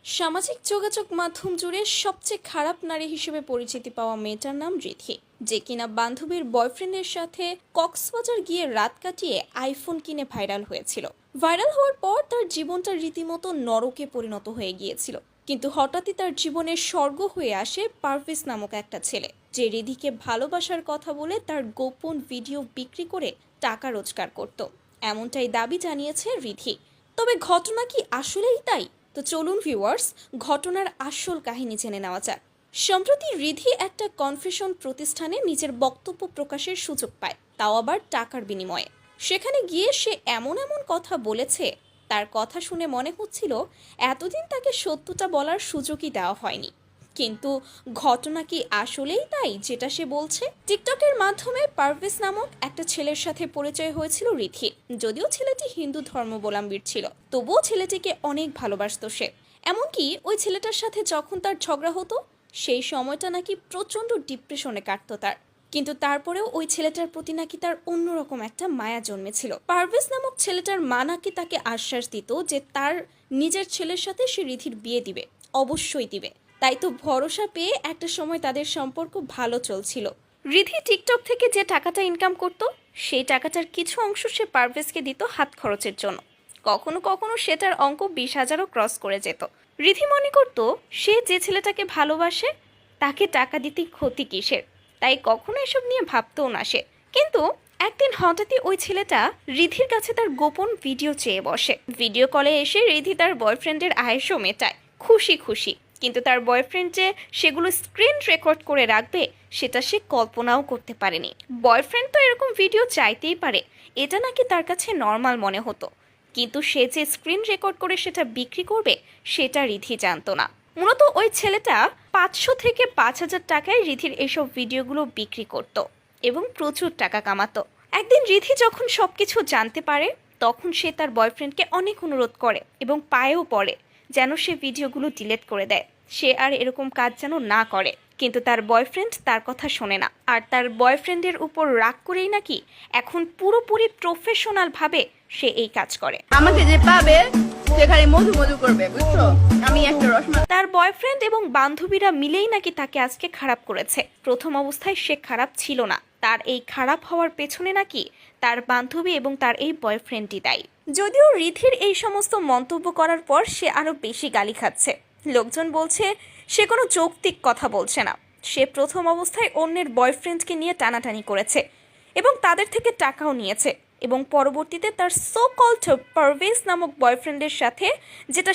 সামাজিক যোগাযোগ মাধ্যম জুড়ে সবচেয়ে খারাপ নারী হিসেবে পরিচিতি পাওয়া মেয়েটার নাম রিধি, যে কিনা বান্ধবীর বয়ফ্রেন্ডের সাথে কক্সবাজার গিয়ে রাত কাটিয়ে আইফোন কিনে ভাইরাল হয়েছিল। ভাইরাল হওয়ার পর তার জীবনটা রীতিমতো নরকে পরিণত হয়ে গিয়েছিল। কিন্তু হঠাৎই তার জীবনের স্বর্গ হয়ে আসে পারভেজ নামক একটা ছেলে, যে রিধিকে ভালোবাসার কথা বলে তার গোপন ভিডিও বিক্রি করে টাকা রোজগার করত, এমনটাই দাবি জানিয়েছে রিধি। তবে ঘটনা কি আসলেই তাই? তো চলুন ভিউয়ার্স, ঘটনার আসল কাহিনী জেনে নেওয়া যাক। সম্প্রতি রিধি একটা কনফেশন প্রতিষ্ঠানে নিজের বক্তব্য প্রকাশের সুযোগ পায়, তাও আবার টাকার বিনিময়ে। সেখানে গিয়ে সে এমন এমন কথা বলেছে, তার কথা শুনে মনে হচ্ছিল এতদিন তাকে সত্যটা বলার সুযোগই দেওয়া হয়নি। কিন্তু ঘটনা কি আসলেই তাই যেটা সে বলছে? টিকটকের মাধ্যমে পারভেজ নামক একটা ছেলের সাথে পরিচয় হয়েছিল রিধি। যদিও ছেলেটি হিন্দু ধর্মাবলম্বীর ছিল, তবুও ছেলেটিকে অনেক ভালোবাসত সে। এমনকি ওই ছেলেটার সাথে যখন তার ঝগড়া হতো, সেই সময়টা নাকি প্রচণ্ড ডিপ্রেশনে কাটত তার। কিন্তু তারপরেও ওই ছেলেটার প্রতি নাকি তার অন্যরকম একটা মায়া জন্মেছিল। পারভেজ নামক ছেলেটার মা নাকি তাকে আশ্বাস দিত যে তার নিজের ছেলের সাথে সে রিধির বিয়ে দিবে, অবশ্যই দিবে। তাই তো ভরসা পেয়ে একটা সময় তাদের সম্পর্ক ভালো চলছিল। রিধি টিকটক থেকে যে টাকাটা ইনকাম করত, সেই টাকাটার কিছু অংশ সে পারভেজকে দিত হাত খরচের জন্য। কখনো কখনো সেটার অঙ্ক 20,000ও ক্রস করে যেত। রিধি মনে করত সে যে ছেলেটাকে ভালোবাসে তাকে টাকা দিতে ক্ষতি কিসের, তাই কখনো এসব নিয়ে ভাবতেও না সে। কিন্তু একদিন হঠাৎই ওই ছেলেটা রিধির কাছে তার গোপন ভিডিও চেয়ে বসে। ভিডিও কলে এসে রিধি তার বয়ফ্রেন্ডের আয়েশও মেটায় খুশি খুশি। কিন্তু তার বয়ফ্রেন্ড যে সেগুলো স্ক্রিন রেকর্ড করে রাখবে, সেটা সে কল্পনাও করতে পারেনি। বয়ফ্রেন্ড তো এরকম ভিডিও চাইতেই পারে, এটা নাকি তার কাছে নর্মাল মনে হতো। কিন্তু সে যে স্ক্রিন রেকর্ড করে সেটা বিক্রি করবে, সেটা রিধি জানতো না। মূলত ওই ছেলেটা 500 থেকে 5,000 টাকায় রিধির এইসব ভিডিওগুলো বিক্রি করত এবং প্রচুর টাকা কামাতো। একদিন রিধি যখন সবকিছু জানতে পারে, তখন সে তার বয়ফ্রেন্ডকে অনেক অনুরোধ করে এবং পায়েও পড়ে যেন সে ভিডিওগুলো ডিলিট করে দেয়, সে আর এরকম কাজ যেন না করে। কিন্তু তার বয়ফ্রেন্ড তার কথা শোনে না, আর তার বয়ফ্রেন্ডের উপর রাগ করেই নাকি এখন পুরোপুরি প্রফেশনাল ভাবে সে এই কাজ করে। আমাকে যে পাবে সেখানে মধু মধু করবে, বুঝছো? আমি একটা রসমালাই। তার বয়ফ্রেন্ড এবং বান্ধবীরা মিলেই নাকি তাকে আজকে খারাপ করেছে। প্রথম অবস্থায় সে খারাপ ছিল না, তার এই খারাপ হওয়ার পেছনে নাকি তার বান্ধবী এবং তার এই বয়ফ্রেন্ডই দায়ী। যদিও রিধির এই সমস্ত মন্তব্য করার পর সে আরো বেশি গালি খাচ্ছে। লোকজন বলছে সে কোনো যৌক্তিক কথা বলছে না। সে প্রথম অবস্থায় অন্যের বয়ফ্রেন্ডকে নিয়ে টানাটানি করেছে এবং তাদের থেকে টাকাও নিয়েছে, এবং পরবর্তীতে তার সো কল্ড পারভেজ নামক বয়ফ্রেন্ডের সাথে, যেটা